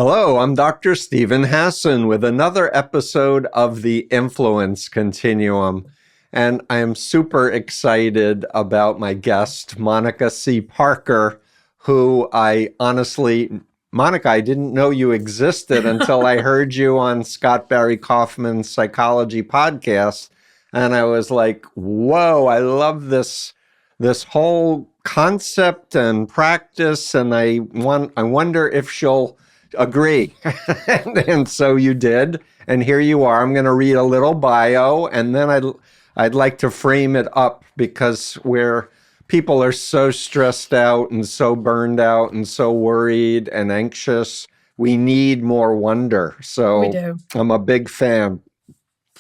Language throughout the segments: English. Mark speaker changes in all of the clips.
Speaker 1: Hello, I'm Dr. Stephen Hassan with another episode of the Influence Continuum. And I am super excited about my guest, Monica C. Parker, who Monica, I didn't know you existed until I heard you on Scott Barry Kaufman's Psychology podcast. And I was like, whoa, I love this whole concept and practice. And I wonder if she'll agree. And so you did. And here you are. I'm going to read a little bio, and then I'd like to frame it up, because where people are so stressed out and so burned out and so worried and anxious, we need more wonder. So
Speaker 2: we do.
Speaker 1: I'm a big fan.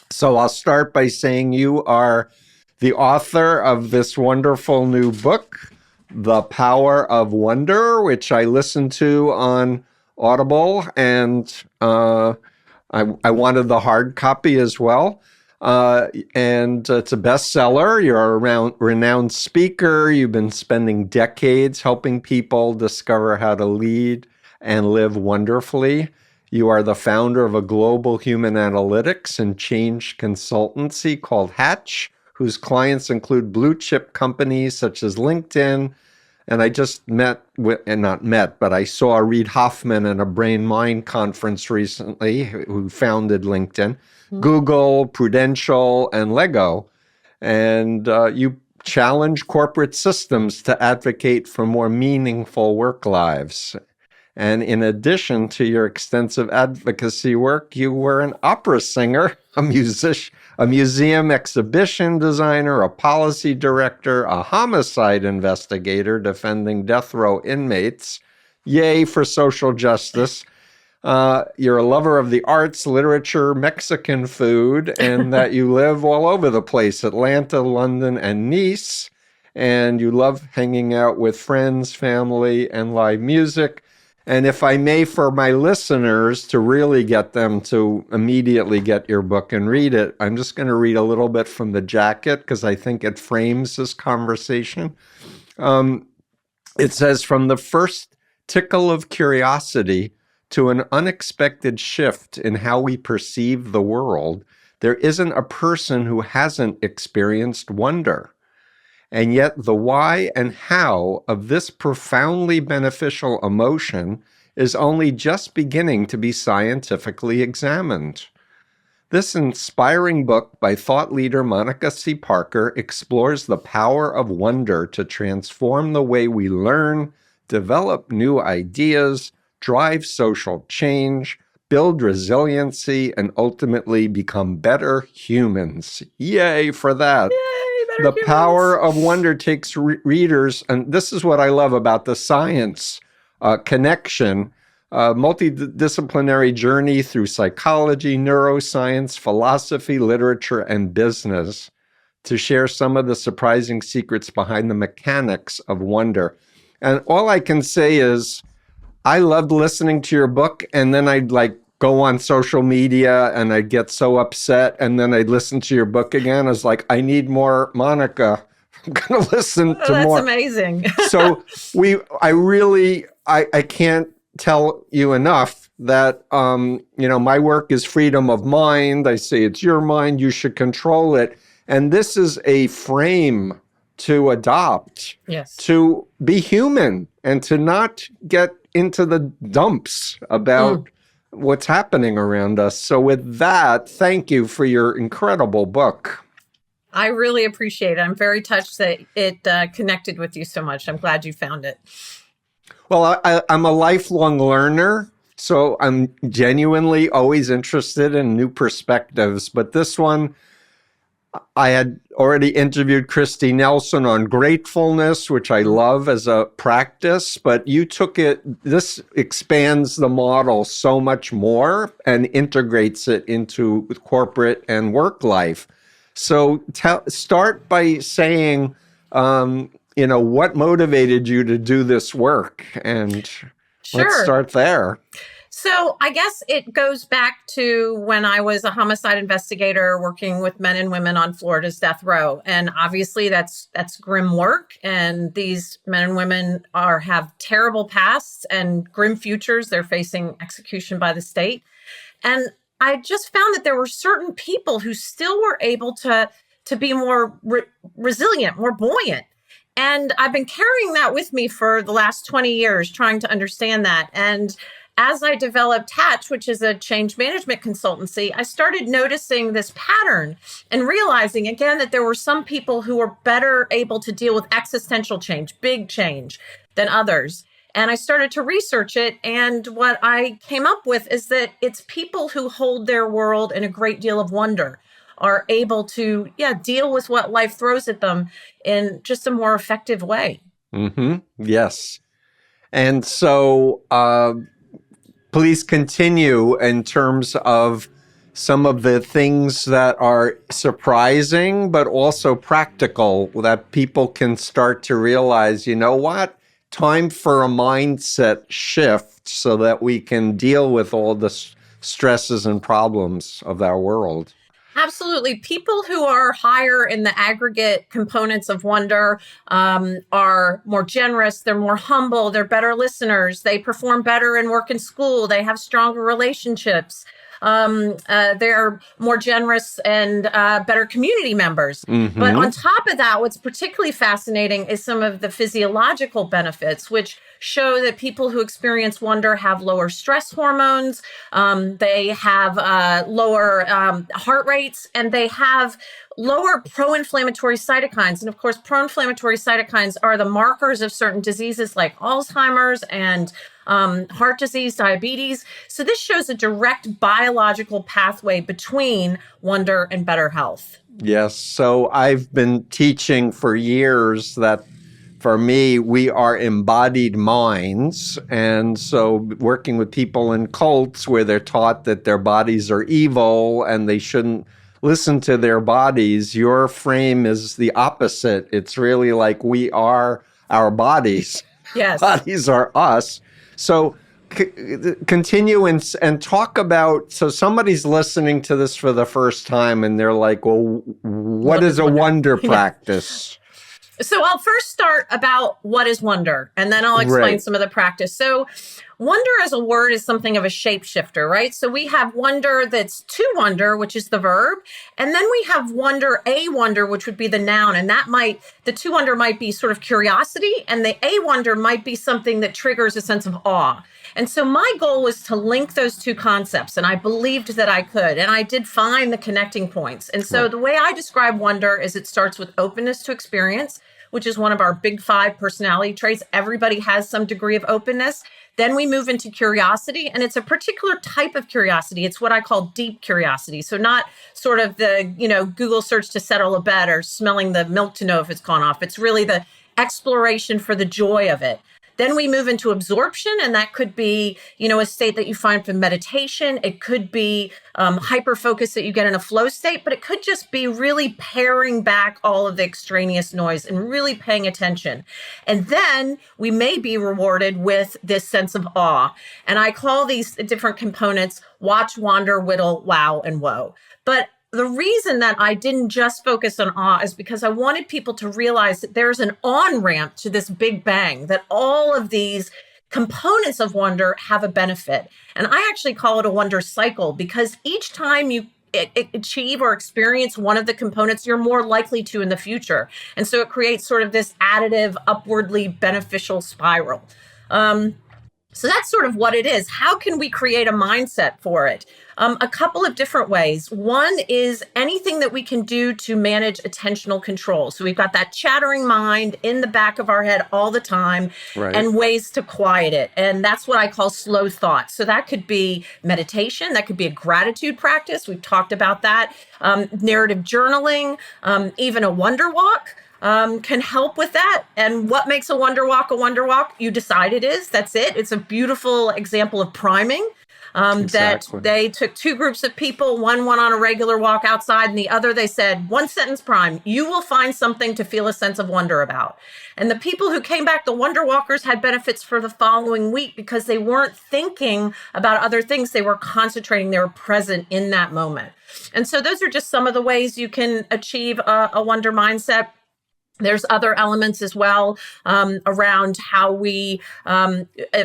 Speaker 1: So I'll start by saying you are the author of this wonderful new book, The Power of Wonder, which I listened to on Audible, and I wanted the hard copy as well. And it's a bestseller. You're a renowned speaker. You've been spending decades helping people discover how to lead and live wonderfully. You are the founder of a global human analytics and change consultancy called Hatch, whose clients include blue chip companies such as LinkedIn. And I just I saw Reid Hoffman at a Brain Mind conference recently, who founded LinkedIn, Google, Prudential, and Lego. And you challenge corporate systems to advocate for more meaningful work lives. And in addition to your extensive advocacy work, you were an opera singer, a musician, a museum exhibition designer, a policy director, a homicide investigator defending death row inmates. Yay for social justice. You're a lover of the arts, literature, Mexican food, and that you live all over the place, Atlanta, London, and Nice. And you love hanging out with friends, family, and live music. And if I may, for my listeners, to really get them to immediately get your book and read it, I'm just going to read a little bit from the jacket, because I think it frames this conversation. It says, from the first tickle of curiosity to an unexpected shift in how we perceive the world, there isn't a person who hasn't experienced wonder. And yet the why and how of this profoundly beneficial emotion is only just beginning to be scientifically examined. This inspiring book by thought leader Monica C. Parker explores the power of wonder to transform the way we learn, develop new ideas, drive social change, build resiliency, and ultimately become better humans. Yay for that.
Speaker 2: Yay, better
Speaker 1: The
Speaker 2: humans.
Speaker 1: Power of Wonder takes readers, and this is what I love about the science connection, multidisciplinary journey through psychology, neuroscience, philosophy, literature, and business to share some of the surprising secrets behind the mechanics of wonder. And all I can say is, I loved listening to your book, and then I'd go on social media and I'd get so upset, and then I'd listen to your book again. I was like, I need more Monica. I'm going to listen to more.
Speaker 2: That's amazing.
Speaker 1: So I can't tell you enough that, my work is freedom of mind. I say it's your mind, you should control it. And this is a frame to adopt,
Speaker 2: Yes,
Speaker 1: to be human and to not get into the dumps about what's happening around us. So with that, thank you for your incredible book.
Speaker 2: I really appreciate it. I'm very touched that it connected with you so much. I'm glad you found it.
Speaker 1: Well, I'm a lifelong learner, so I'm genuinely always interested in new perspectives. But this one, I had already interviewed Christy Nelson on gratefulness, which I love as a practice, but you took it, this expands the model so much more and integrates it into corporate and work life. So start by saying, what motivated you to do this work? And
Speaker 2: Sure.
Speaker 1: let's start there.
Speaker 2: So I guess it goes back to when I was a homicide investigator working with men and women on Florida's death row. And obviously that's grim work. And these men and women have terrible pasts and grim futures. They're facing execution by the state. And I just found that there were certain people who still were able to be more resilient, more buoyant. And I've been carrying that with me for the last 20 years, trying to understand that. And as I developed Hatch, which is a change management consultancy, I started noticing this pattern and realizing again that there were some people who were better able to deal with existential change, big change, than others. And I started to research it. And what I came up with is that it's people who hold their world in a great deal of wonder, are able to, deal with what life throws at them in just a more effective way.
Speaker 1: Mm-hmm. Yes. And so please continue in terms of some of the things that are surprising, but also practical that people can start to realize, you know what? Time for a mindset shift so that we can deal with all the stresses and problems of our world.
Speaker 2: Absolutely. People who are higher in the aggregate components of wonder are more generous. They're more humble. They're better listeners. They perform better in work and school. They have stronger relationships. They're more generous and better community members.
Speaker 1: Mm-hmm.
Speaker 2: But on top of that, what's particularly fascinating is some of the physiological benefits, which show that people who experience wonder have lower stress hormones, they have lower heart rates, and they have lower pro-inflammatory cytokines. And of course, pro-inflammatory cytokines are the markers of certain diseases like Alzheimer's and heart disease, diabetes. So this shows a direct biological pathway between wonder and better health.
Speaker 1: Yes. So I've been teaching for years that for me, we are embodied minds. And so working with people in cults where they're taught that their bodies are evil and they shouldn't listen to their bodies, your frame is the opposite. It's really like we are our bodies.
Speaker 2: Yes.
Speaker 1: Bodies are us. So continue and talk about, so somebody's listening to this for the first time and they're like, well, what is a wonder practice?
Speaker 2: So I'll first start about what is wonder, and then I'll explain some of the practice. So wonder as a word is something of a shapeshifter, right? So we have wonder that's to wonder, which is the verb. And then we have wonder, a wonder, which would be the noun. And the to wonder might be sort of curiosity. And the a wonder might be something that triggers a sense of awe. And so my goal was to link those two concepts. And I believed that I could. And I did find the connecting points. And so the way I describe wonder is it starts with openness to experience, which is one of our big 5 personality traits. Everybody has some degree of openness. Then we move into curiosity, and it's a particular type of curiosity. It's what I call deep curiosity. So not sort of the, Google search to settle a bet or smelling the milk to know if it's gone off. It's really the exploration for the joy of it. Then we move into absorption, and that could be, a state that you find from meditation. It could be hyper focus that you get in a flow state, but it could just be really paring back all of the extraneous noise and really paying attention. And then we may be rewarded with this sense of awe. And I call these different components watch, wander, whittle, wow, and woe. But the reason that I didn't just focus on awe is because I wanted people to realize that there's an on-ramp to this big bang, that all of these components of wonder have a benefit. And I actually call it a wonder cycle, because each time you achieve or experience one of the components, you're more likely to in the future. And so it creates sort of this additive, upwardly beneficial spiral. So that's sort of what it is. How can we create a mindset for it? A couple of different ways. One is anything that we can do to manage attentional control. So we've got that chattering mind in the back of our head all the time, and ways to quiet it. And that's what I call slow thought. So that could be meditation. That could be a gratitude practice. We've talked about that. Narrative journaling, even a wonder walk. Can help with that. And what makes a wonder walk a wonder walk? You decide it is. That's it. It's a beautiful example of priming. that
Speaker 1: Exactly.
Speaker 2: they took two groups of people. One went on a regular walk outside, and the other, they said, one sentence prime, you will find something to feel a sense of wonder about. And the people who came back, the wonder walkers, had benefits for the following week because they weren't thinking about other things. They were concentrating, they were present in that moment. And so those are just some of the ways you can achieve a wonder mindset. There's other elements as well around how we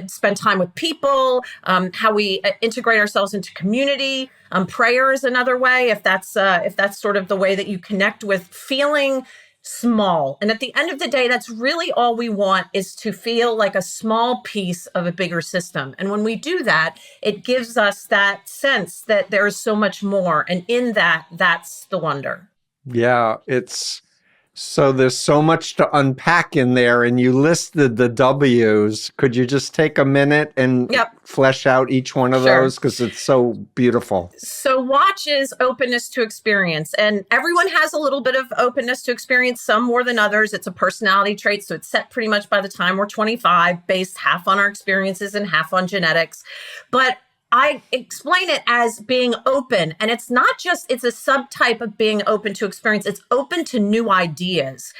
Speaker 2: spend time with people, how we integrate ourselves into community. Prayer is another way, if that's sort of the way that you connect with feeling small. And at the end of the day, that's really all we want, is to feel like a small piece of a bigger system. And when we do that, it gives us that sense that there is so much more. And in that, that's the wonder.
Speaker 1: Yeah, so there's so much to unpack in there, and you listed the W's. Could you just take a minute and flesh out each one of those? Because it's so beautiful.
Speaker 2: So watch is openness to experience. And everyone has a little bit of openness to experience, some more than others. It's a personality trait. So it's set pretty much by the time we're 25, based half on our experiences and half on genetics. But I explain it as being open, and it's not just, it's a subtype of being open to experience. It's open to new ideas.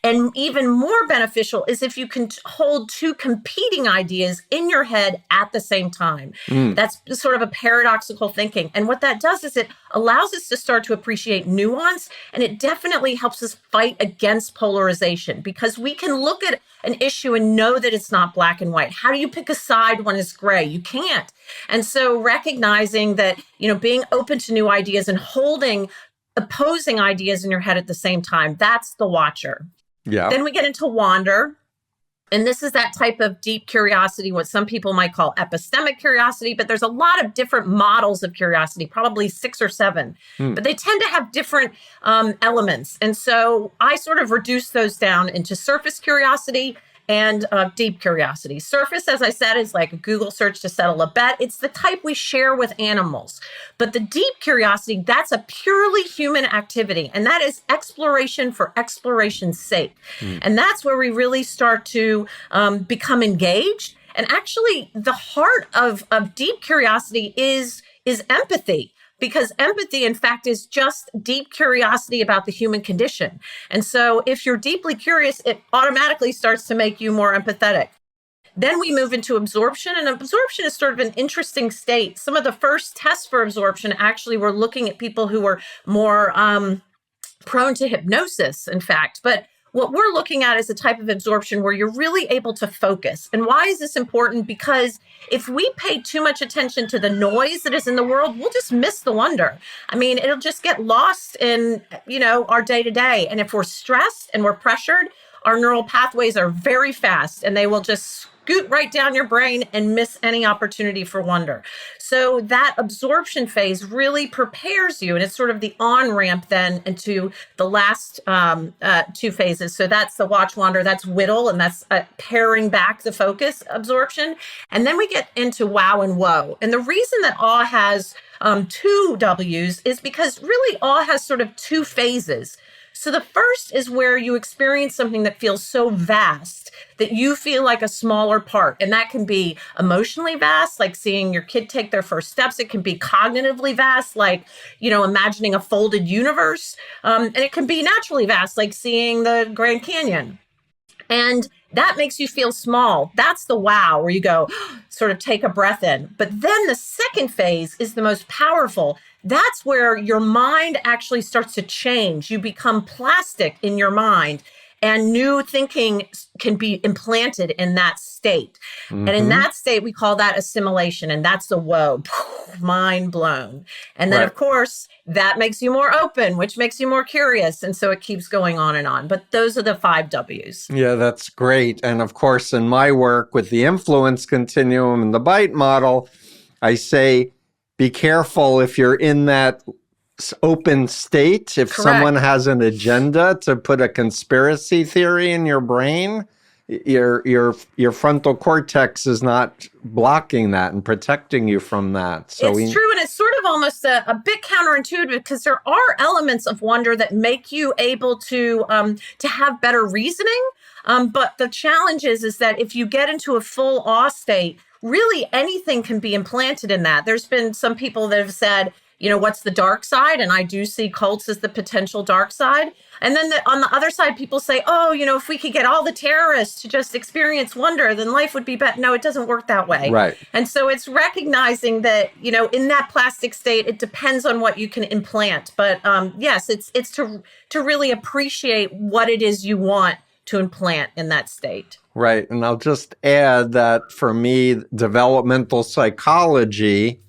Speaker 2: And even more beneficial is if you can hold two competing ideas in your head at the same time. That's sort of a paradoxical thinking. And what that does is it allows us to start to appreciate nuance, and it definitely helps us fight against polarization, because we can look at an issue and know that it's not black and white. How do you pick a side when it's gray? You can't. And so recognizing that, being open to new ideas and holding opposing ideas in your head at the same time, that's the watcher.
Speaker 1: Yeah.
Speaker 2: Then we get into wander. And this is that type of deep curiosity, what some people might call epistemic curiosity, but there's a lot of different models of curiosity, probably 6 or 7, but they tend to have different elements. And so I sort of reduce those down into surface curiosity and deep curiosity. Surface, as I said, is like a Google search to settle a bet. It's the type we share with animals. But the deep curiosity, that's a purely human activity. And that is exploration for exploration's sake. And that's where we really start to become engaged. And actually, the heart of deep curiosity is empathy. Because empathy, in fact, is just deep curiosity about the human condition. And so if you're deeply curious, it automatically starts to make you more empathetic. Then we move into absorption, and absorption is sort of an interesting state. Some of the first tests for absorption actually were looking at people who were more prone to hypnosis, in fact. But what we're looking at is a type of absorption where you're really able to focus. And why is this important? Because if we pay too much attention to the noise that is in the world, we'll just miss the wonder. I mean, it'll just get lost in, our day to day. And if we're stressed and we're pressured, our neural pathways are very fast, and they will just scoot right down your brain and miss any opportunity for wonder. So that absorption phase really prepares you, and it's sort of the on-ramp then into the last 2 phases. So that's the watch, wander, that's whittle, and that's paring back the focus, absorption. And then we get into wow and whoa. And the reason that awe has 2 W's is because really awe has sort of 2 phases. So the first is where you experience something that feels so vast that you feel like a smaller part. And that can be emotionally vast, like seeing your kid take their first steps. It can be cognitively vast, like, imagining a folded universe. And it can be naturally vast, like seeing the Grand Canyon. And that makes you feel small. That's the wow, where you go, sort of take a breath in. But then the second phase is the most powerful. That's where your mind actually starts to change. You become plastic in your mind, and new thinking can be implanted in that state. And in that state, we call that assimilation. And that's the whoa, mind blown. And then, of course, that makes you more open, which makes you more curious. And so it keeps going on and on. But those are the 5 W's.
Speaker 1: Yeah, that's great. And of course, in my work with the influence continuum and the bite model, I say, be careful if you're in that open state. If someone has an agenda to put a conspiracy theory in your brain, your frontal cortex is not blocking that and protecting you from that. So
Speaker 2: it's true, and it's sort of almost a bit counterintuitive, because there are elements of wonder that make you able to have better reasoning. But the challenge is that if you get into a full awe state, really anything can be implanted in that. There's been some people that have said, what's the dark side? And I do see cults as the potential dark side. And then on the other side, people say, oh, if we could get all the terrorists to just experience wonder, then life would be better. No, it doesn't work that way.
Speaker 1: Right.
Speaker 2: And so it's recognizing that, in that plastic state, it depends on what you can implant. But yes, it's to really appreciate what it is you want to implant in that state.
Speaker 1: Right. And I'll just add that for me, developmental psychology,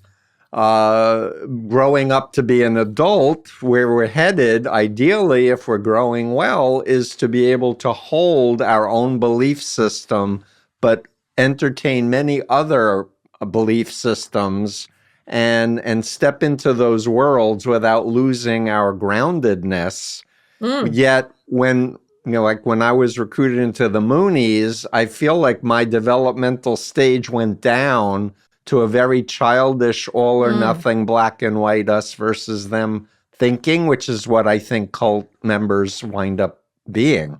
Speaker 1: growing up to be an adult, where we're headed, ideally, if we're growing well, is to be able to hold our own belief system, but entertain many other belief systems and step into those worlds without losing our groundedness. Yet when like when I was recruited into the Moonies, I feel like my developmental stage went down to a very childish, all or nothing, black and white, us versus them thinking, which is what I think cult members wind up being.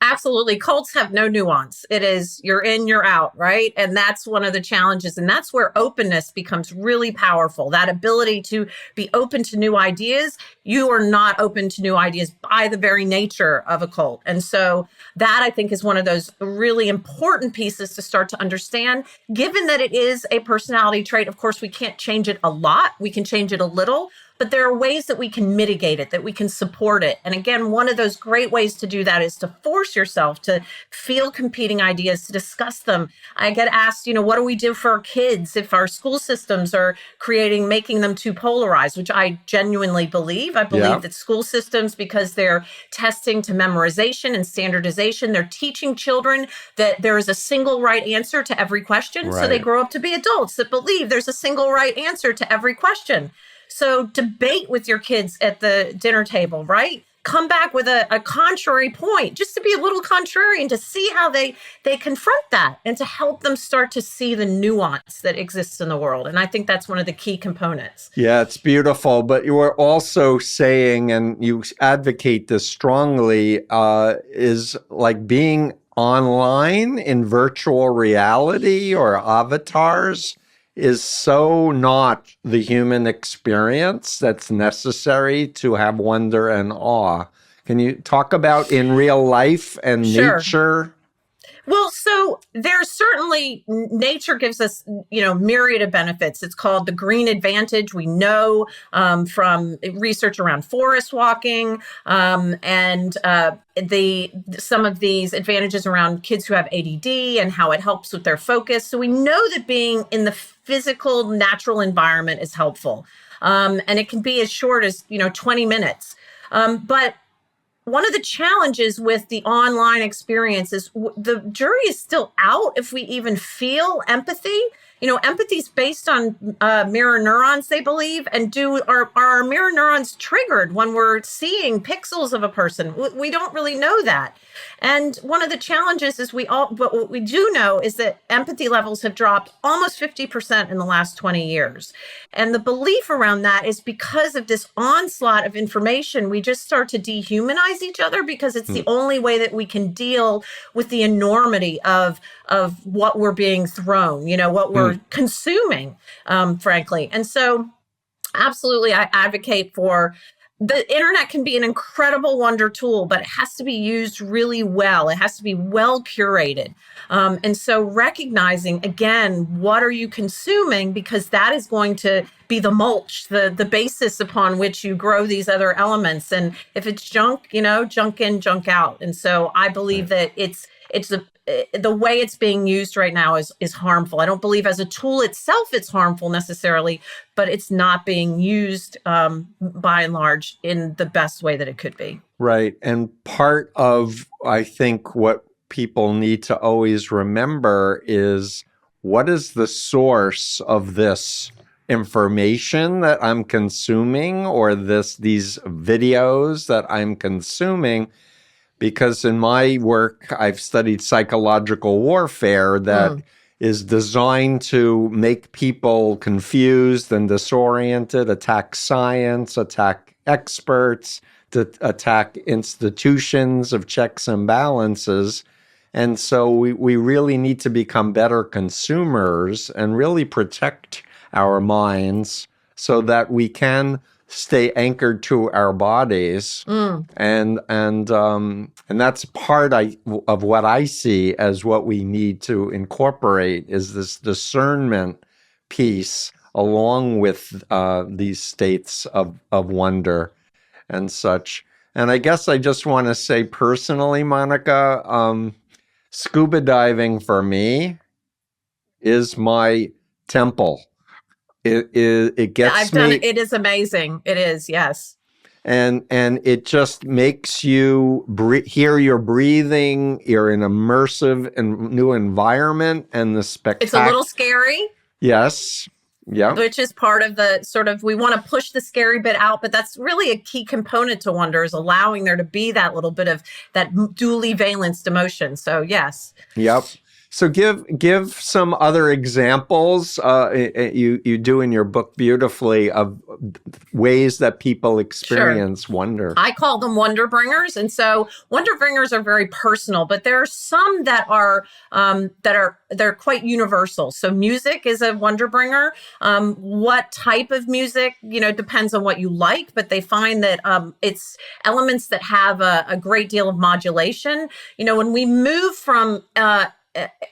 Speaker 2: Absolutely. Cults have no nuance. It is you're in, you're out, right? And that's one of the challenges. And that's where openness becomes really powerful. That ability to be open to new ideas. You are not open to new ideas by the very nature of a cult. And so that, I think, is one of those really important pieces to start to understand. Given that it is a personality trait, of course, we can't change it a lot. We can change it a little. But there are ways that we can mitigate it, that we can support it. And again, one of those great ways to do that is to force yourself to feel competing ideas, to discuss them. I get asked, what do we do for our kids if our school systems are making them too polarized, which I genuinely believe. I believe that school systems, because they're testing to memorization and standardization, they're teaching children that there is a single right answer to every question. Right. So they grow up to be adults that believe there's a single right answer to every question. So debate with your kids at the dinner table, right? Come back with a contrary point, just to be a little contrarian, to see how they confront that and to help them start to see the nuance that exists in the world. And I think that's one of the key components.
Speaker 1: Yeah, it's beautiful. But you were also saying, and you advocate this strongly, is like being online in virtual reality or avatars is so not the human experience that's necessary to have wonder and awe. Can you talk about in real life and nature?
Speaker 2: Well, so there's certainly, nature gives us, myriad of benefits. It's called the green advantage. We know from research around forest walking and some of these advantages around kids who have ADD and how it helps with their focus. So we know that being in the physical, natural environment is helpful. And it can be as short as, 20 minutes. But one of the challenges with the online experience is the jury is still out if we even feel empathy. Empathy is based on mirror neurons, they believe, and are our mirror neurons triggered when we're seeing pixels of a person? We don't really know that. And one of the challenges is but what we do know is that empathy levels have dropped almost 50% in the last 20 years. And the belief around that is because of this onslaught of information, we just start to dehumanize each other because it's the only way that we can deal with the enormity of what we're being thrown, what we're consuming, frankly. And so absolutely, I advocate for the internet can be an incredible wonder tool, but it has to be used really well. It has to be well curated. And so recognizing, again, what are you consuming? Because that is going to be the mulch, the basis upon which you grow these other elements. And if it's junk, junk in, junk out. And so I believe that the way it's being used right now is harmful. I don't believe as a tool itself it's harmful necessarily, but it's not being used by and large in the best way that it could be.
Speaker 1: Right. And part of, I think, what people need to always remember is what is the source of this information that I'm consuming or these videos that I'm consuming? Because in my work, I've studied psychological warfare that is designed to make people confused and disoriented, attack science, attack experts, to attack institutions of checks and balances. And so we really need to become better consumers and really protect our minds so that we can stay anchored to our bodies. And that's part of what I see as what we need to incorporate is this discernment piece along with these states of wonder and such. And I guess I just want to say personally, Monica, scuba diving for me is my temple. It
Speaker 2: Yeah,
Speaker 1: gets
Speaker 2: I've done it.
Speaker 1: me,
Speaker 2: It is amazing. It is, yes.
Speaker 1: and it just makes you hear your breathing. You're in immersive and new environment, and the
Speaker 2: It's a little
Speaker 1: spectacular.
Speaker 2: scary,
Speaker 1: Yes, yeah,
Speaker 2: which is part of the sort of, we want to push the scary bit out, but that's really a key component to wonder, is allowing there to be that little bit of that dually valenced emotion. So yes.
Speaker 1: yep. So give some other examples. You do in your book beautifully of ways that people experience wonder.
Speaker 2: I call them wonder bringers. And so wonder bringers are very personal, but there are some that are they're quite universal. So music is a wonder bringer. What type of music, depends on what you like, but they find that it's elements that have a great deal of modulation. When we move from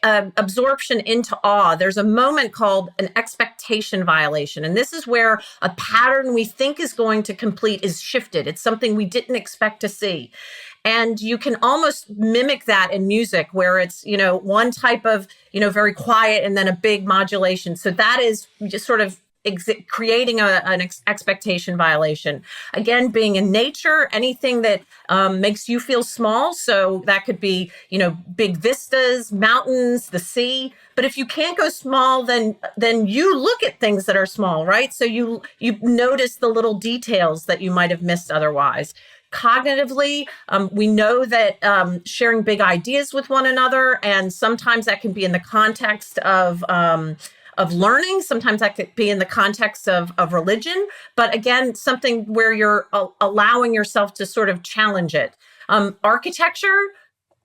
Speaker 2: absorption into awe, there's a moment called an expectation violation. And this is where a pattern we think is going to complete is shifted. It's something we didn't expect to see. And you can almost mimic that in music where it's, one type of, very quiet and then a big modulation. So that is just sort of creating an expectation violation. Again, being in nature, anything that makes you feel small. So that could be, big vistas, mountains, the sea. But if you can't go small, then you look at things that are small, right? So you notice the little details that you might have missed otherwise. Cognitively, we know that sharing big ideas with one another, and sometimes that can be in the context of learning. Sometimes that could be in the context of religion. But again, something where you're allowing yourself to sort of challenge it. Architecture,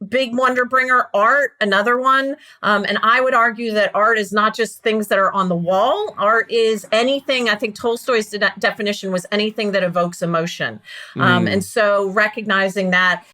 Speaker 2: big wonder bringer. Art, another one. And I would argue that art is not just things that are on the wall. Art is anything. I think Tolstoy's definition was anything that evokes emotion. And so recognizing that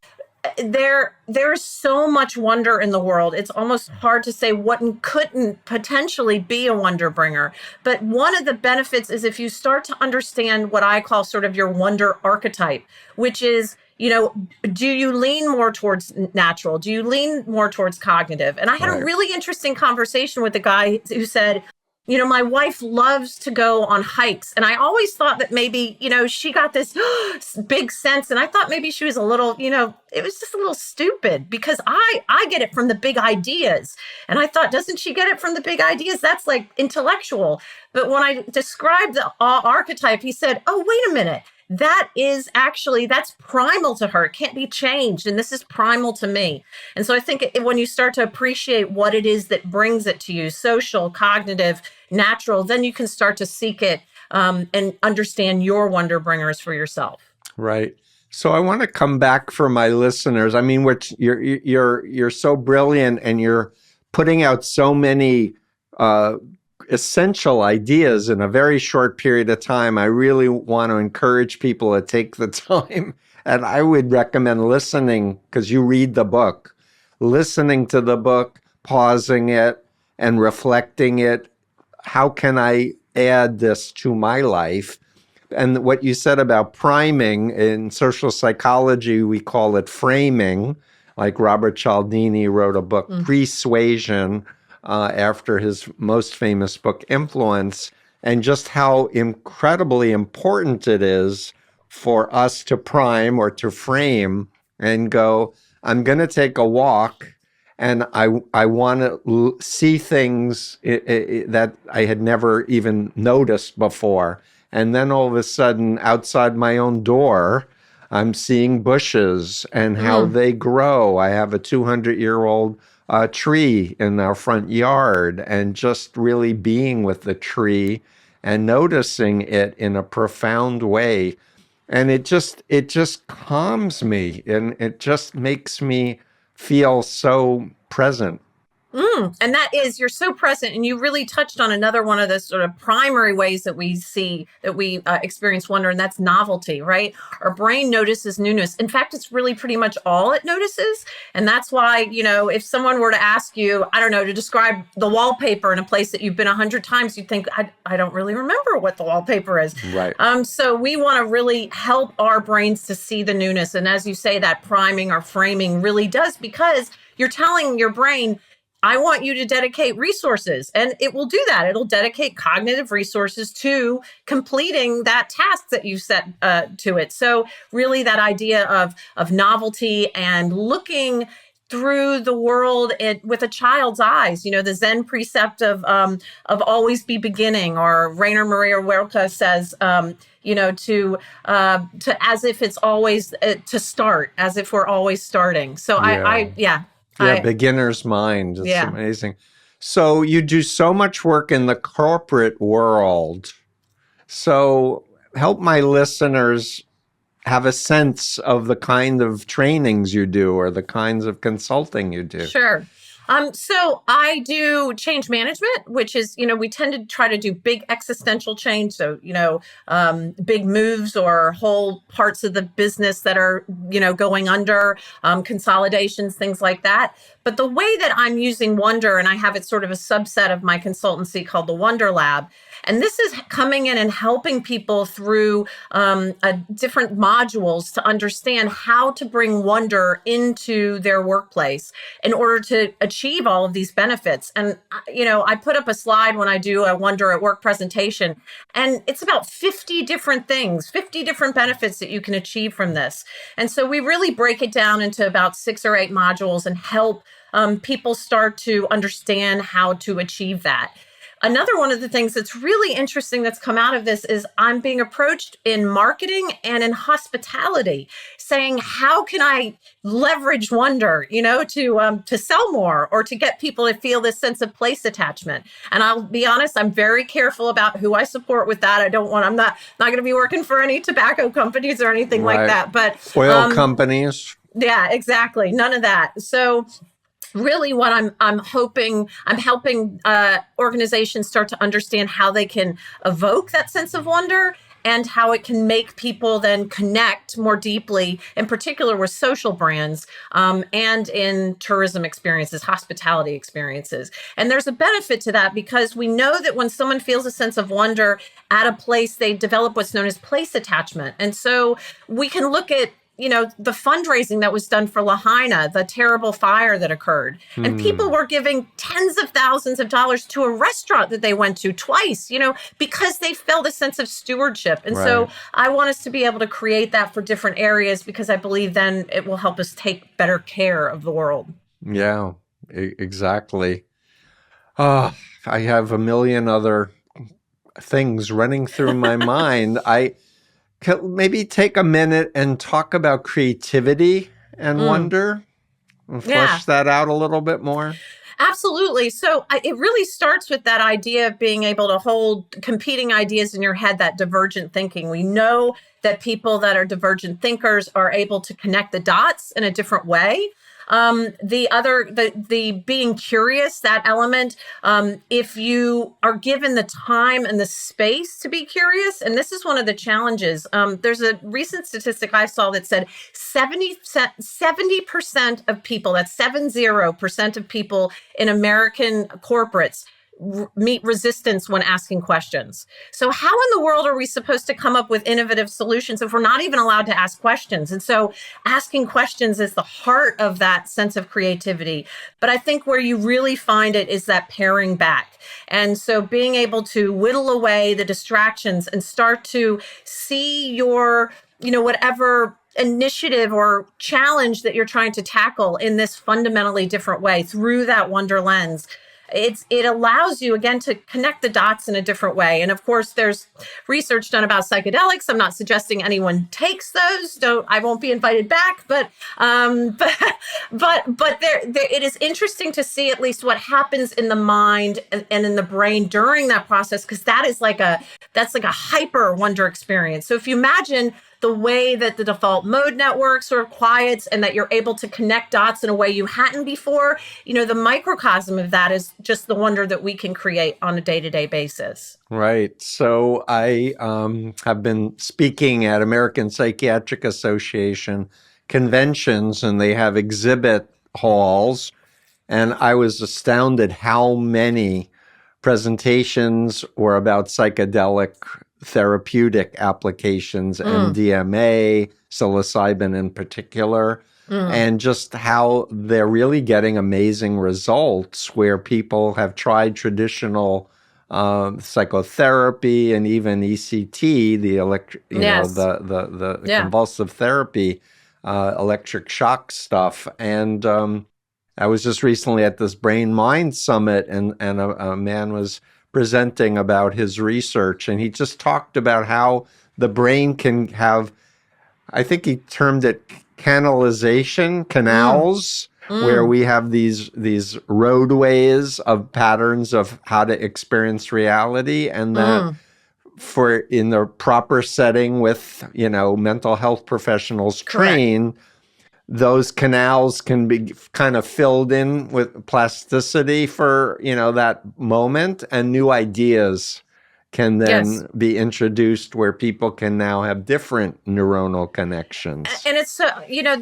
Speaker 2: there's so much wonder in the world. It's almost hard to say what couldn't potentially be a wonder bringer. But one of the benefits is if you start to understand what I call sort of your wonder archetype, which is, do you lean more towards natural? Do you lean more towards cognitive? And I had a really interesting conversation with a guy who said, my wife loves to go on hikes. And I always thought that maybe, she got this big sense. And I thought maybe she was a little, it was just a little stupid because I get it from the big ideas. And I thought, doesn't she get it from the big ideas? That's like intellectual. But when I described the archetype, he said, oh, wait a minute. That's primal to her. It can't be changed. And this is primal to me. And so I think when you start to appreciate what it is that brings it to you, social, cognitive, natural, then you can start to seek it and understand your wonder bringers for yourself.
Speaker 1: Right. So I want to come back for my listeners. I mean, which you're so brilliant and you're putting out so many essential ideas in a very short period of time. I really want to encourage people to take the time. And I would recommend listening, because you read the book, listening to the book, pausing it and reflecting it. How can I add this to my life? And what you said about priming, in social psychology, we call it framing. Like Robert Cialdini wrote a book, Persuasion, after his most famous book, Influence, and just how incredibly important it is for us to prime or to frame and go, I'm going to take a walk and I want to see things that I had never even noticed before. And then all of a sudden, outside my own door, I'm seeing bushes and how they grow. I have a 200-year-old tree in our front yard, and just really being with the tree and noticing it in a profound way. And it just calms me, and it just makes me feel so present.
Speaker 2: And that is, you're so present, and you really touched on another one of the sort of primary ways that we experience wonder, and that's novelty, right? Our brain notices newness. In fact, it's really pretty much all it notices. And that's why, if someone were to ask you, I don't know, to describe the wallpaper in a place that you've been 100 times, you'd think, I don't really remember what the wallpaper is.
Speaker 1: Right.
Speaker 2: So we want to really help our brains to see the newness. And as you say, that priming or framing really does, because you're telling your brain, I want you to dedicate resources, and it will do that. It'll dedicate cognitive resources to completing that task that you set to it. So really that idea of novelty and looking through the world with a child's eyes, the Zen precept of always be beginning, or Rainer Maria Rilke says, to as if it's always to start, as if we're always starting. So
Speaker 1: beginner's mind. It's amazing. So you do so much work in the corporate world. So help my listeners have a sense of the kind of trainings you do or the kinds of consulting you do.
Speaker 2: Sure. So I do change management, which is, we tend to try to do big existential change. So, big moves or whole parts of the business that are, going under, consolidations, things like that. But the way that I'm using wonder, and I have it sort of a subset of my consultancy called the Wonder Lab. And this is coming in and helping people through different modules to understand how to bring wonder into their workplace in order to achieve all of these benefits. And, I put up a slide when I do a Wonder at Work presentation, and it's about 50 different things, 50 different benefits that you can achieve from this. And so we really break it down into about 6 or 8 modules and help people start to understand how to achieve that. Another one of the things that's really interesting that's come out of this is I'm being approached in marketing and in hospitality, saying, how can I leverage wonder, to sell more or to get people to feel this sense of place attachment? And I'll be honest, I'm very careful about who I support with that. I'm not going to be working for any tobacco companies or anything like that. But
Speaker 1: oil companies.
Speaker 2: Yeah, exactly. None of that. So really what I'm helping organizations start to understand how they can evoke that sense of wonder and how it can make people then connect more deeply, in particular with social brands and in tourism experiences, hospitality experiences. And there's a benefit to that because we know that when someone feels a sense of wonder at a place, they develop what's known as place attachment. And so we can look at the fundraising that was done for Lahaina, the terrible fire that occurred. And people were giving tens of thousands of dollars to a restaurant that they went to twice, because they felt a sense of stewardship. And so I want us to be able to create that for different areas because I believe then it will help us take better care of the world.
Speaker 1: Yeah, exactly. I have a million other things running through my mind. Maybe take a minute and talk about creativity and wonder and flesh that out a little bit more.
Speaker 2: Absolutely. So it really starts with that idea of being able to hold competing ideas in your head, that divergent thinking. We know that people that are divergent thinkers are able to connect the dots in a different way. The being curious, that element, if you are given the time and the space to be curious, and this is one of the challenges. There's a recent statistic I saw that said 70% of people, that's 70% of people in American corporates meet resistance when asking questions. So how in the world are we supposed to come up with innovative solutions if we're not even allowed to ask questions? And so asking questions is the heart of that sense of creativity. But I think where you really find it is that paring back. And so being able to whittle away the distractions and start to see your, whatever initiative or challenge that you're trying to tackle in this fundamentally different way through that wonder lens. It allows you, again, to connect the dots in a different way. And of course, there's research done about psychedelics. I'm not suggesting anyone takes those. I won't be invited back. But it is interesting to see at least what happens in the mind and in the brain during that process, because that's like a hyper wonder experience. So if you imagine the way that the default mode network sort of quiets and that you're able to connect dots in a way you hadn't before. The microcosm of that is just the wonder that we can create on a day-to-day basis.
Speaker 1: Right. So I have been speaking at American Psychiatric Association conventions, and they have exhibit halls. And I was astounded how many presentations were about psychedelic therapeutic applications, MDMA, psilocybin in particular, and just how they're really getting amazing results where people have tried traditional psychotherapy and even ECT, the convulsive therapy, electric shock stuff. And I was just recently at this Brain Mind Summit, and a man was presenting about his research, and he just talked about how the brain can have, I think he termed it canals, where we have these roadways of patterns of how to experience reality, and that for in the proper setting with mental health professionals trained, those canals can be kind of filled in with plasticity for that moment, and new ideas can then be introduced where people can now have different neuronal connections.
Speaker 2: And it's,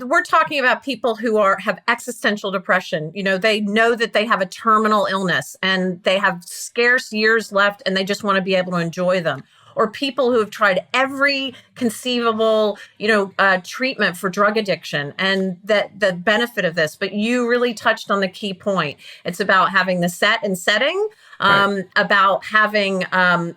Speaker 2: we're talking about people who have existential depression. They know that they have a terminal illness and they have scarce years left and they just want to be able to enjoy them. Or people who have tried every conceivable, treatment for drug addiction and the benefit of this. But you really touched on the key point. It's about having the set and setting, about having,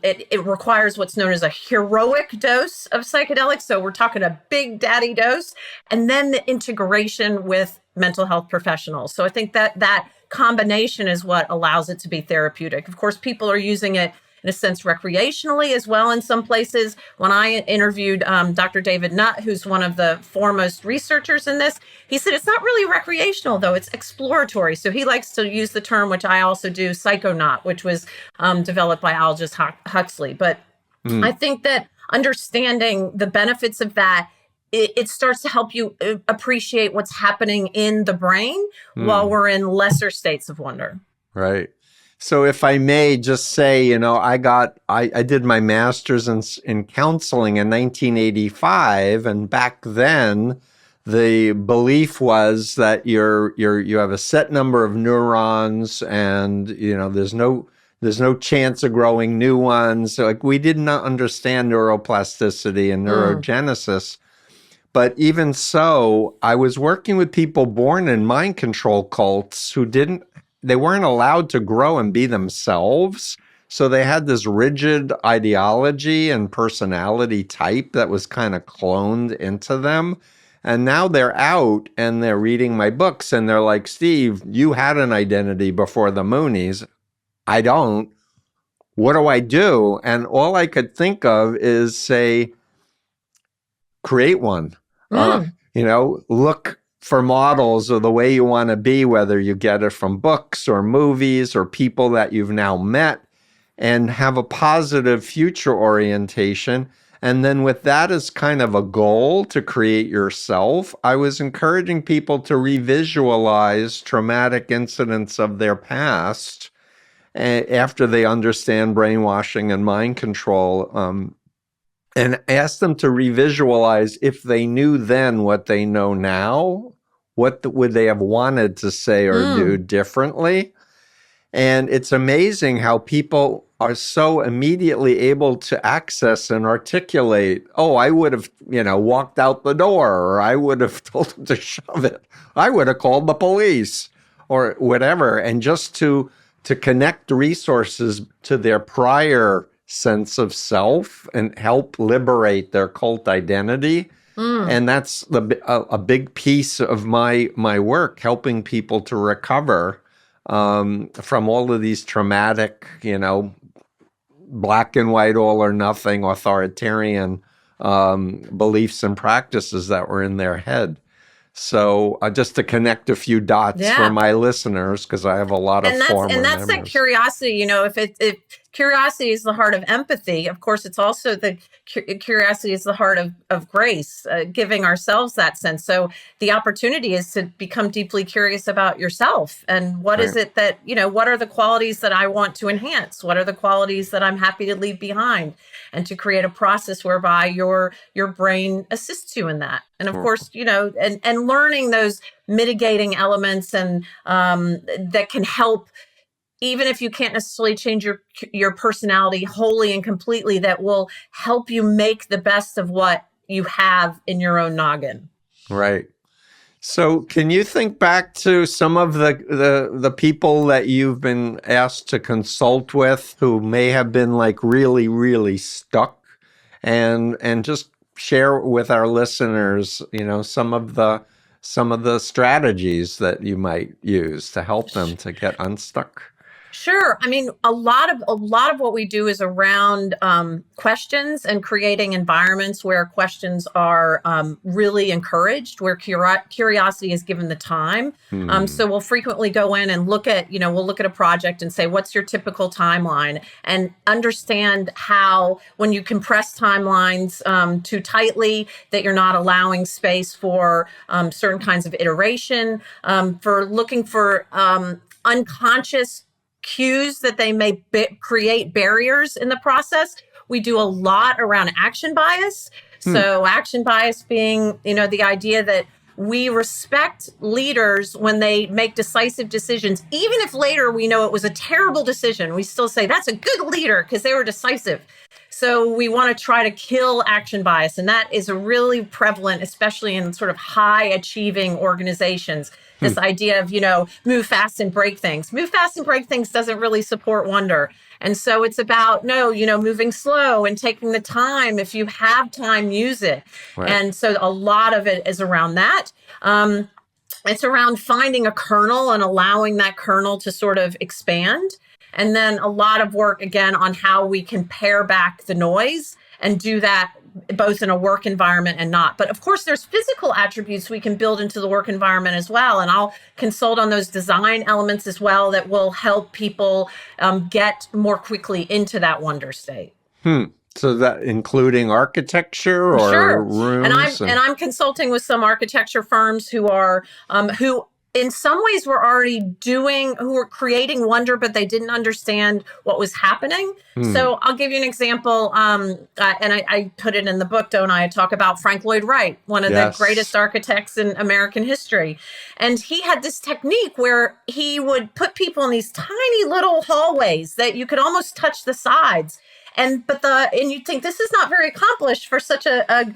Speaker 2: it requires what's known as a heroic dose of psychedelics. So we're talking a big daddy dose, and then the integration with mental health professionals. So I think that combination is what allows it to be therapeutic. Of course, people are using it in a sense recreationally as well in some places. When I interviewed Dr. David Nutt, who's one of the foremost researchers in this, he said it's not really recreational, though. It's exploratory. So he likes to use the term, which I also do, psychonaut, which was developed by Aldous Huxley. But I think that understanding the benefits of that, it starts to help you appreciate what's happening in the brain while we're in lesser states of wonder.
Speaker 1: Right. So if I may just say, I did my master's in counseling in 1985, and back then the belief was that you have a set number of neurons, and there's no chance of growing new ones. So we did not understand neuroplasticity and neurogenesis. But even so, I was working with people born in mind control cults who they weren't allowed to grow and be themselves. So they had this rigid ideology and personality type that was kind of cloned into them. And now they're out and they're reading my books and they're like, Steve, you had an identity before the Moonies. I don't. What do I do? And all I could think of is say, create one. Look for models of the way you want to be, whether you get it from books or movies or people that you've now met, and have a positive future orientation. And then with that as kind of a goal to create yourself, I was encouraging people to revisualize traumatic incidents of their past after they understand brainwashing and mind control, and ask them to revisualize if they knew then what they know now, what would they have wanted to say or do differently? And it's amazing how people are so immediately able to access and articulate, I would have, walked out the door, or I would have told them to shove it. I would have called the police or whatever. And just to connect resources to their prior sense of self and help liberate their cult identity. And that's a big piece of my work, helping people to recover from all of these traumatic, black and white, all or nothing, authoritarian beliefs and practices that were in their head. So just to connect a few dots for my listeners, because I have a lot of former members.
Speaker 2: And that's that curiosity, if curiosity is the heart of empathy. Of course, it's also the curiosity is the heart of grace, giving ourselves that sense. So the opportunity is to become deeply curious about yourself and what is it that, what are the qualities that I want to enhance? What are the qualities that I'm happy to leave behind? And to create a process whereby your brain assists you in that. And of course, and learning those mitigating elements and that can help, even if you can't necessarily change your personality wholly and completely, that will help you make the best of what you have in your own noggin.
Speaker 1: Right. So can you think back to some of the people that you've been asked to consult with who may have been like really, really stuck, and just share with our listeners, some of the strategies that you might use to help them to get unstuck?
Speaker 2: Sure. I mean, a lot of what we do is around questions and creating environments where questions are really encouraged, where curiosity is given the time. So we'll frequently go in and look at a project and say, what's your typical timeline? And understand how, when you compress timelines too tightly, that you're not allowing space for certain kinds of iteration, for looking for unconscious cues that they may create barriers in the process. We do a lot around action bias. So action bias being, the idea that we respect leaders when they make decisive decisions, even if later we know it was a terrible decision. We still say that's a good leader because they were decisive. So we want to try to kill action bias. And that is really prevalent, especially in sort of high achieving organizations. This idea of, move fast and break things. Move fast and break things doesn't really support wonder. And so it's about, moving slow and taking the time. If you have time, use it. Right. And so a lot of it is around that. It's around finding a kernel and allowing that kernel to sort of expand. And then a lot of work, again, on how we can pare back the noise and do that both in a work environment and not. But of course, there's physical attributes we can build into the work environment as well. And I'll consult on those design elements as well that will help people get more quickly into that wonder state.
Speaker 1: So that including architecture or rooms?
Speaker 2: And I'm consulting with some architecture firms who are who in some ways who were creating wonder, but they didn't understand what was happening. So I'll give you an example. And I put it in the book, don't I? I talk about Frank Lloyd Wright, one of the greatest architects in American history. And he had this technique where he would put people in these tiny little hallways that you could almost touch the sides. And you'd think this is not very accomplished for such a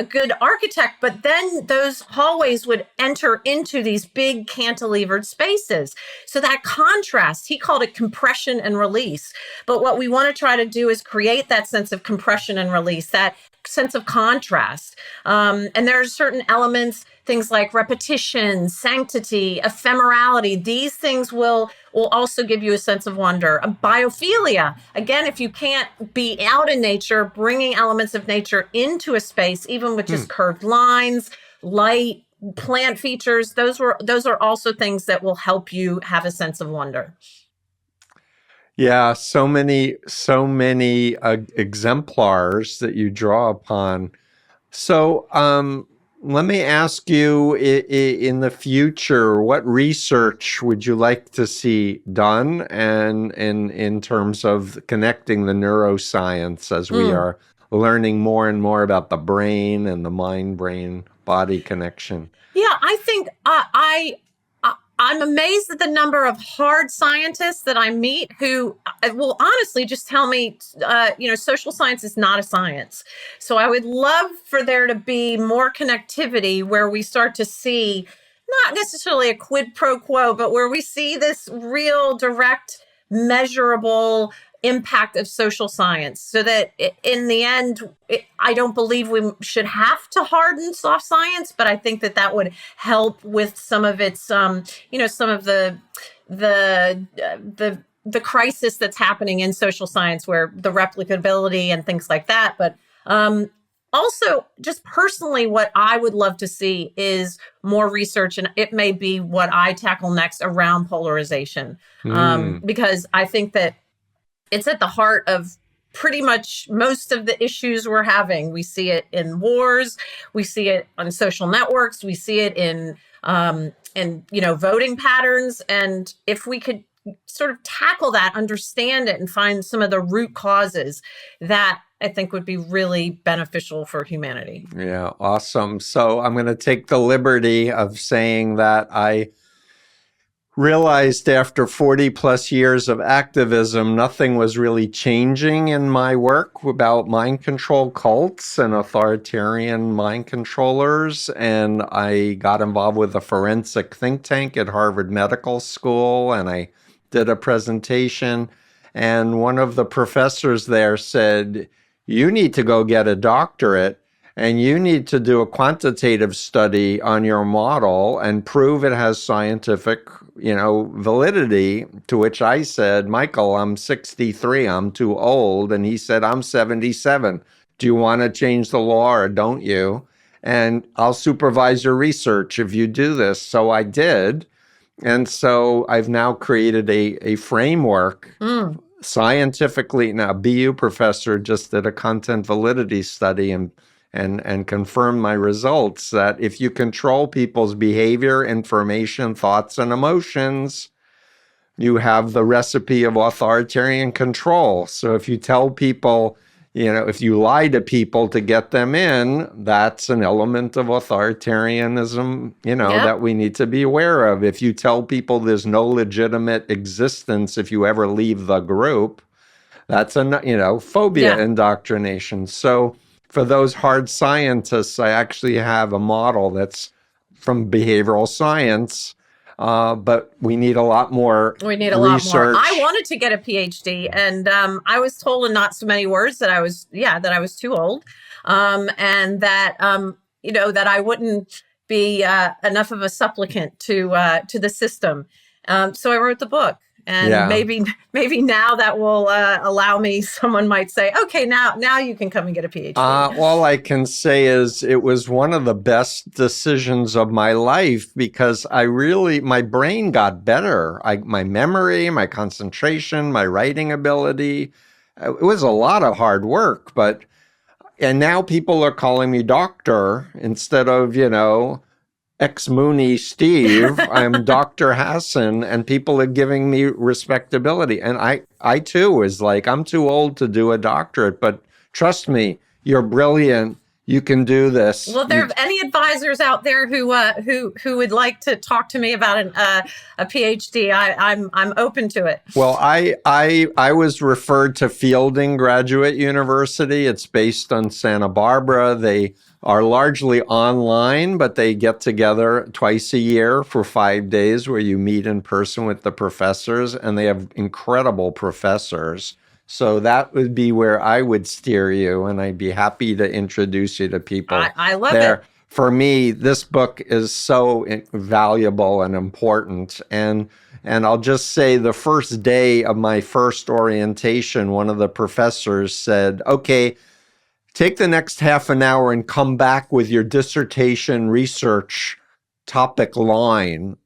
Speaker 2: good architect, but then those hallways would enter into these big cantilevered spaces. So that contrast, he called it compression and release. But what we want to try to do is create that sense of compression and release, that sense of contrast. And there are certain elements, things like repetition, sanctity, ephemerality. These things will also give you a sense of wonder. Biophilia, again, if you can't be out in nature, bringing elements of nature into a space, even with just curved lines, light, plant features, those are also things that will help you have a sense of wonder.
Speaker 1: Yeah, so many exemplars that you draw upon. So, let me ask you, in the future, what research would you like to see done, and in terms of connecting the neuroscience as we are learning more and more about the brain and the mind-brain body connection?
Speaker 2: Yeah, I think I'm amazed at the number of hard scientists that I meet who will honestly just tell me, social science is not a science. So I would love for there to be more connectivity where we start to see not necessarily a quid pro quo, but where we see this real direct, measurable impact of social science, so that in the end, I don't believe we should have to harden soft science, but I think that would help with some of its, some of the crisis that's happening in social science, where the replicability and things like that. But also, just personally, what I would love to see is more research, and it may be what I tackle next, around polarization, because I think that it's at the heart of pretty much most of the issues we're having. We see it in wars, we see it on social networks, we see it in voting patterns. And if we could sort of tackle that, understand it, and find some of the root causes, that I think would be really beneficial for humanity.
Speaker 1: Yeah, awesome. So I'm going to take the liberty of saying that I realized after 40 plus years of activism, nothing was really changing in my work about mind control cults and authoritarian mind controllers. And I got involved with a forensic think tank at Harvard Medical School, and I did a presentation. And one of the professors there said, "You need to go get a doctorate, and you need to do a quantitative study on your model and prove it has scientific, validity." To which I said, "Michael, I'm 63, I'm too old." And he said, "I'm 77. Do you want to change the law or don't you? And I'll supervise your research if you do this." So I did. And so I've now created a framework scientifically. Now, a BU professor just did a content validity study and confirmed my results that if you control people's behavior, information, thoughts, and emotions, you have the recipe of authoritarian control. So if you tell people, if you lie to people to get them in, that's an element of authoritarianism, that we need to be aware of. If you tell people there's no legitimate existence if you ever leave the group, that's phobia indoctrination. So for those hard scientists, I actually have a model that's from behavioral science, but we need a lot more research.
Speaker 2: We need a lot more. I wanted to get a PhD, and I was told in not so many words that I was too old, and that that I wouldn't be enough of a supplicant to the system. So I wrote the book. And maybe now that will allow me, someone might say, okay, now you can come and get a PhD.
Speaker 1: All I can say is it was one of the best decisions of my life because my brain got better. My memory, my concentration, my writing ability, it was a lot of hard work. And now people are calling me doctor instead of, ex-Mooney Steve. I'm Dr. Hassan, and people are giving me respectability. And I too was like, I'm too old to do a doctorate, but trust me, you're brilliant. You can do this.
Speaker 2: Well, there are any advisors out there who would like to talk to me about a PhD. I'm open to it.
Speaker 1: Well, I was referred to Fielding Graduate University. It's based on Santa Barbara. They are largely online, but they get together twice a year for 5 days where you meet in person with the professors, and they have incredible professors. So that would be where I would steer you, and I'd be happy to introduce you to people.
Speaker 2: I love it.
Speaker 1: For me, this book is so valuable and important. And I'll just say the first day of my first orientation, one of the professors said, "Okay, take the next half an hour and come back with your dissertation research topic line."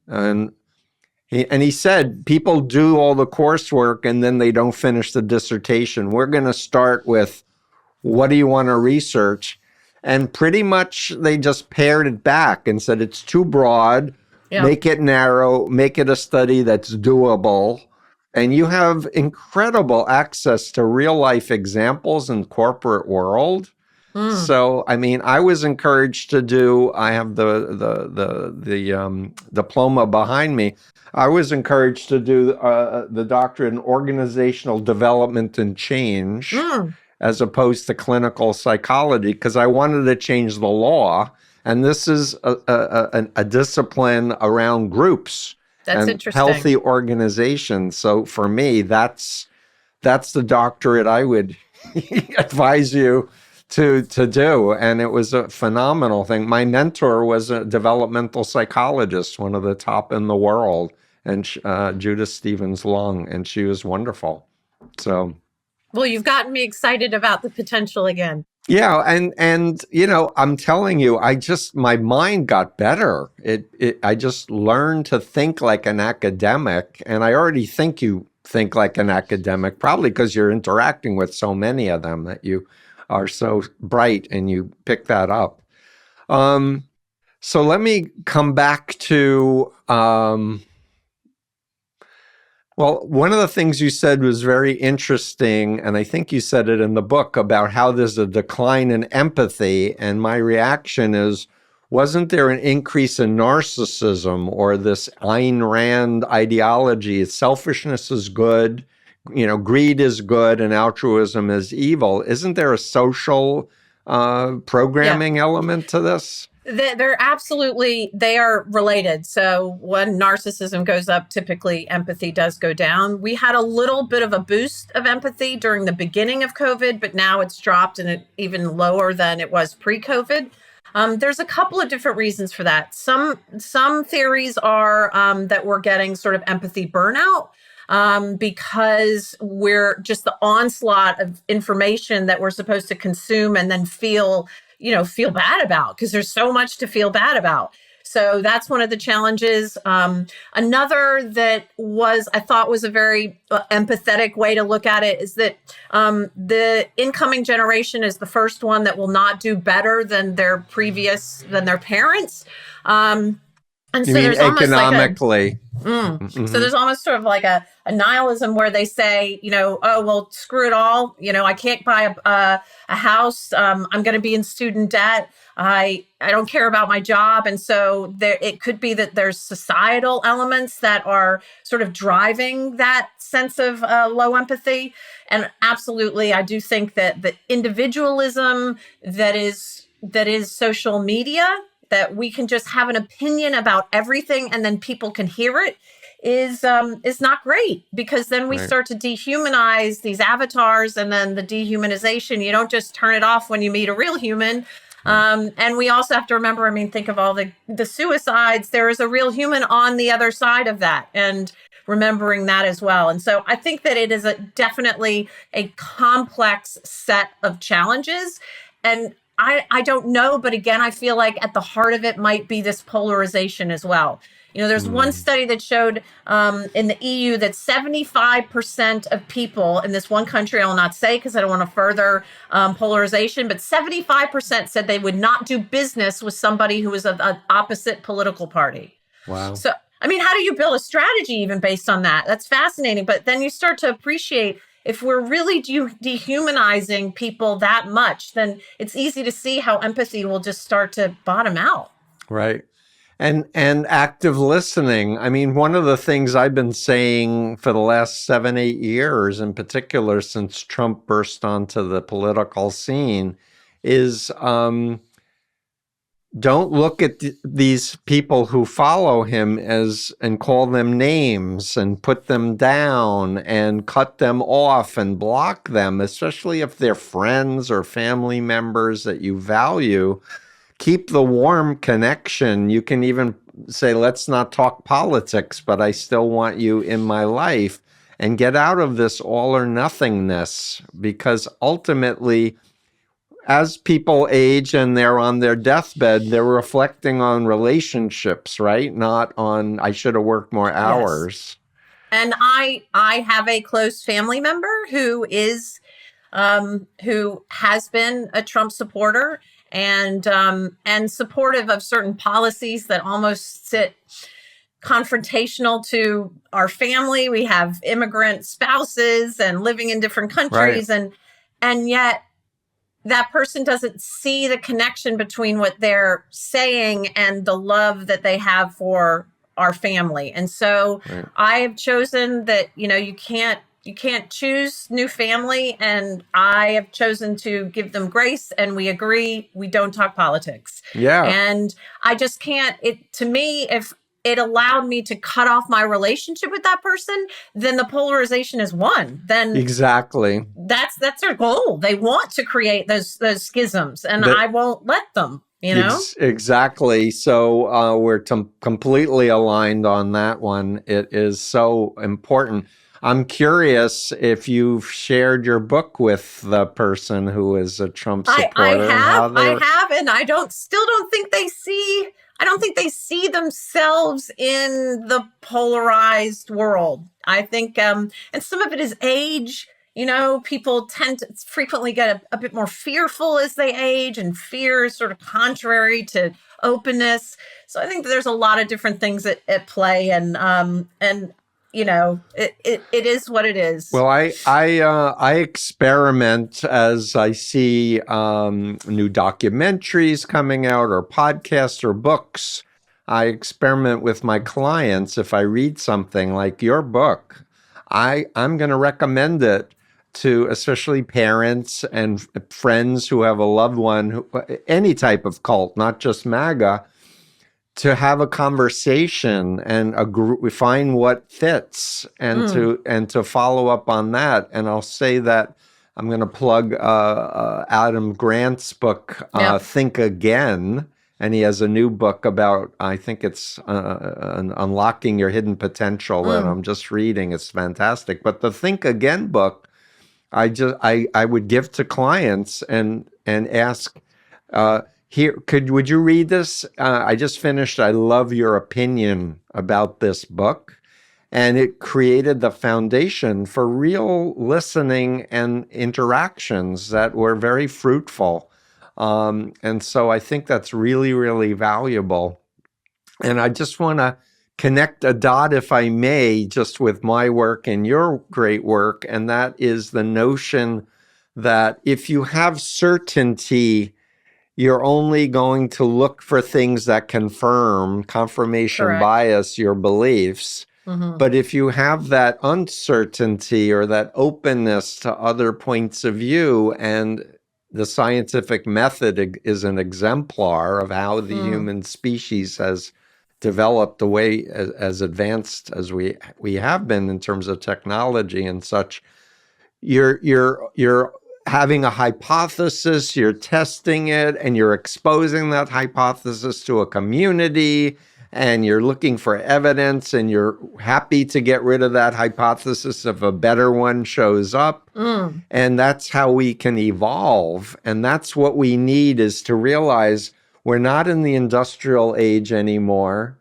Speaker 1: And he said, people do all the coursework and then they don't finish the dissertation. We're going to start with, what do you want to research? And pretty much they just pared it back and said, it's too broad, make it narrow, make it a study that's doable. And you have incredible access to real life examples in the corporate world. So, I was encouraged to I have the diploma behind me. I was encouraged to do the doctorate in organizational development and change as opposed to clinical psychology because I wanted to change the law. And this is a discipline around groups.
Speaker 2: That's
Speaker 1: and
Speaker 2: interesting.
Speaker 1: Healthy organizations. So for me, that's the doctorate I would advise you to do. And it was a phenomenal thing. My mentor was a developmental psychologist, one of the top in the world, and Judith Stevens-Long, and she was wonderful. So,
Speaker 2: well, you've gotten me excited about the potential again.
Speaker 1: Yeah, and I'm telling you, my mind got better. I just learned to think like an academic, and I already think you think like an academic, probably because you're interacting with so many of them that you are so bright and you pick that up. So let me come back to, well, one of the things you said was very interesting, and I think you said it in the book, about how there's a decline in empathy. And my reaction is, wasn't there an increase in narcissism or this Ayn Rand ideology? Selfishness is good, greed is good, and altruism is evil. Isn't there a social programming element to this?
Speaker 2: They're absolutely, they are related. So when narcissism goes up, typically empathy does go down. We had a little bit of a boost of empathy during the beginning of COVID, but now it's dropped and it even lower than it was pre-COVID. There's a couple of different reasons for that. Some theories are that we're getting sort of empathy burnout. Because we're just the onslaught of information that we're supposed to consume and then feel bad about, because there's so much to feel bad about. So that's one of the challenges. Another that I thought was a very empathetic way to look at it is that the incoming generation is the first one that will not do better than their parents. And
Speaker 1: you
Speaker 2: so
Speaker 1: mean
Speaker 2: there's
Speaker 1: economically?
Speaker 2: So there's almost sort of like a nihilism where they say, oh, well, screw it all. I can't buy a house. I'm going to be in student debt. I don't care about my job. And so it could be that there's societal elements that are sort of driving that sense of low empathy. And absolutely, I do think that the individualism that is social media, that we can just have an opinion about everything and then people can hear it, is not great, because then we start to dehumanize these avatars, and then the dehumanization, you don't just turn it off when you meet a real human. And we also have to remember, think of all the suicides. There is a real human on the other side of that, and remembering that as well. And so I think that it is definitely a complex set of challenges. And I don't know, but again, I feel like at the heart of it might be this polarization as well. There's one study that showed in the EU that 75% of people in this one country, I will not say because I don't want to further polarization, but 75% said they would not do business with somebody who was of an opposite political party.
Speaker 1: Wow.
Speaker 2: So, how do you build a strategy even based on that? That's fascinating. But then you start to appreciate, if we're really dehumanizing people that much, then it's easy to see how empathy will just start to bottom out.
Speaker 1: Right. And active listening. One of the things I've been saying for the last 7-8 years, in particular since Trump burst onto the political scene, is don't look at these people who follow him and call them names and put them down and cut them off and block them, especially if they're friends or family members that you value. Keep the warm connection. You can even say, let's not talk politics, but I still want you in my life, and get out of this all or nothingness, because ultimately, as people age and they're on their deathbed, they're reflecting on relationships, right? Not on, I should have worked more hours.
Speaker 2: Yes. And I have a close family member who has been a Trump supporter and supportive of certain policies that almost sit confrontational to our family. We have immigrant spouses and living in different countries, and yet that person doesn't see the connection between what they're saying and the love that they have for our family. And so I have chosen that, you can't choose new family, and I have chosen to give them grace, and we agree we don't talk politics.
Speaker 1: Yeah.
Speaker 2: And I just can't, to me, if it allowed me to cut off my relationship with that person, then the polarization is won. Then
Speaker 1: exactly,
Speaker 2: that's their goal. They want to create those schisms, and I won't let them.
Speaker 1: Exactly. So we're completely aligned on that one. It is so important. I'm curious if you've shared your book with the person who is a Trump supporter.
Speaker 2: I have, and I don't think they see themselves in the polarized world. I think, and some of it is age. People tend to frequently get a bit more fearful as they age, and fear is sort of contrary to openness. So I think that there's a lot of different things at play, and it is what it is.
Speaker 1: Well, I experiment as I see new documentaries coming out, or podcasts, or books. I experiment with my clients. If I read something like your book, I'm going to recommend it to especially parents and friends who have a loved one, any type of cult, not just MAGA, to have a conversation and find what fits, and to follow up on that. And I'll say that I'm going to plug Adam Grant's book, Think Again. And he has a new book about, I think it's unlocking your hidden potential that I'm just reading. It's fantastic. But the Think Again book, I would give to clients and ask, would you read this? I just finished. I love your opinion about this book. And it created the foundation for real listening and interactions that were very fruitful. And so I think that's really, really valuable. And I just want to connect a dot, if I may, just with my work and your great work. And that is the notion that if you have certainty, you're only going to look for things that confirmation
Speaker 2: Correct.
Speaker 1: bias, your beliefs. Mm-hmm. But if you have that uncertainty or that openness to other points of view, and the scientific method is an exemplar of how the human species has developed the way as advanced as we have been in terms of technology and such, you're having a hypothesis, you're testing it, and you're exposing that hypothesis to a community, and you're looking for evidence, and you're happy to get rid of that hypothesis if a better one shows up. And that's how we can evolve. And that's what we need, is to realize we're not in the industrial age anymore.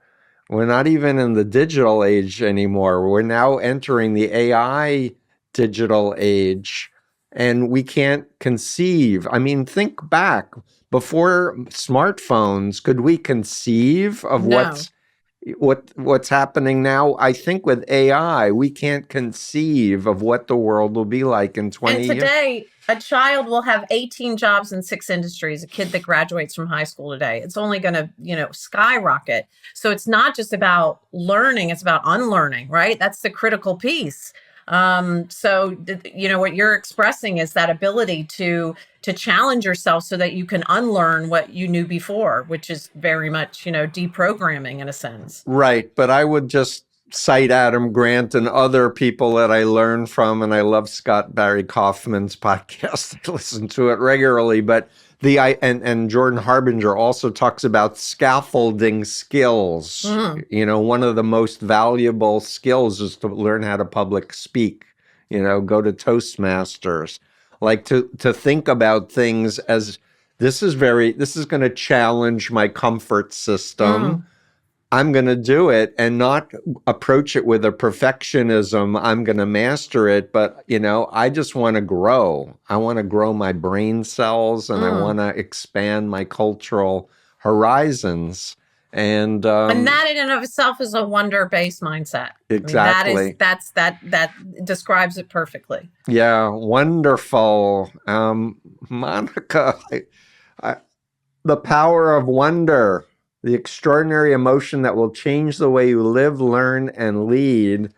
Speaker 1: We're not even in the digital age anymore. We're now entering the AI digital age. And we can't conceive. I mean, think back. Before smartphones, could we conceive of what's happening now? I think with AI, we can't conceive of what the world will be like in 20 years.
Speaker 2: And today, a child will have 18 jobs in 6 industries, a kid that graduates from high school today. It's only going to, skyrocket. So it's not just about learning, it's about unlearning, right? That's the critical piece. So what you're expressing is that ability to challenge yourself so that you can unlearn what you knew before, which is very much, deprogramming in a sense.
Speaker 1: Right. But I would just cite Adam Grant and other people that I learn from. And I love Scott Barry Kaufman's podcast. I listen to it regularly. But and Jordan Harbinger also talks about scaffolding skills. One of the most valuable skills is to learn how to public speak, go to Toastmasters, like to think about things as this is going to challenge my comfort system. I'm going to do it and not approach it with a perfectionism. I'm going to master it. But, I just want to grow. I want to grow my brain cells, and I want to expand my cultural horizons. And
Speaker 2: that in and of itself is a wonder-based mindset.
Speaker 1: Exactly.
Speaker 2: I mean, that describes it perfectly.
Speaker 1: Yeah. Wonderful. Monica, the power of wonder. The extraordinary emotion that will change the way you live, learn, and lead.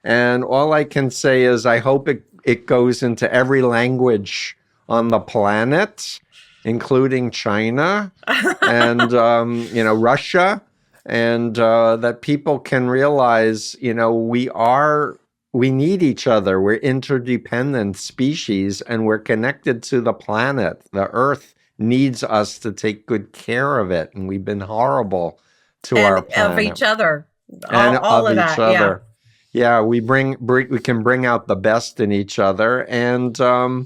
Speaker 1: And all I can say is I hope it goes into every language on the planet, including China and, Russia, and that people can realize, we need each other. We're interdependent species, and we're connected to the planet. The Earth needs us to take good care of it, and we've been horrible to our planet.
Speaker 2: Of each other,
Speaker 1: all of each other. Yeah, we can bring out the best in each other, and to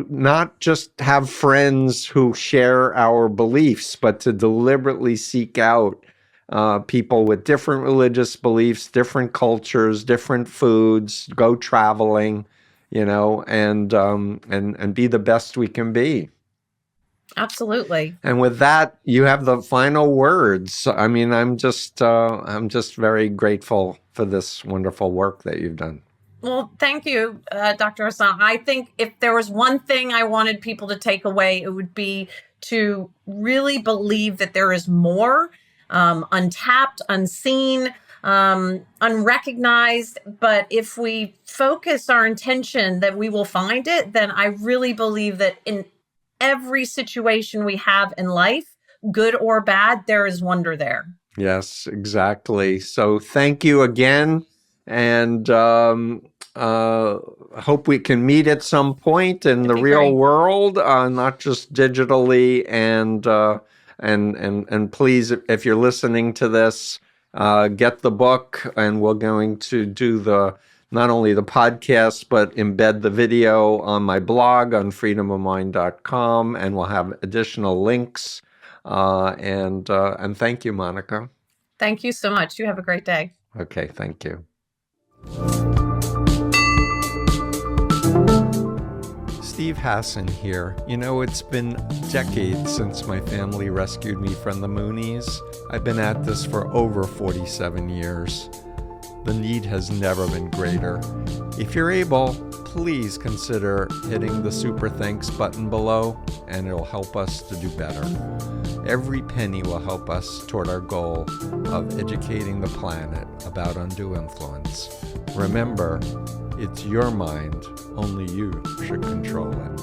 Speaker 1: not just have friends who share our beliefs, but to deliberately seek out people with different religious beliefs, different cultures, different foods, go traveling, and be the best we can be.
Speaker 2: Absolutely.
Speaker 1: And with that, you have the final words. I mean, I'm just very grateful for this wonderful work that you've done.
Speaker 2: Well, thank you, Dr. Hassan. I think if there was one thing I wanted people to take away, it would be to really believe that there is more, untapped, unseen, unrecognized. But if we focus our intention that we will find it, then I really believe that in every situation we have in life, good or bad, there is wonder there.
Speaker 1: Yes, exactly. So thank you again. And hope we can meet at some point in the real world, not just digitally. And please, if you're listening to this, get the book, and we're going to do not only the podcast, but embed the video on my blog on freedomofmind.com, and we'll have additional links. And thank you, Monica.
Speaker 2: Thank you so much. You have a great day.
Speaker 1: Okay, thank you. Steve Hassan here. It's been decades since my family rescued me from the Moonies. I've been at this for over 47 years. The need has never been greater. If you're able, please consider hitting the super thanks button below, and it'll help us to do better. Every penny will help us toward our goal of educating the planet about undue influence. Remember, it's your mind, only you should control it.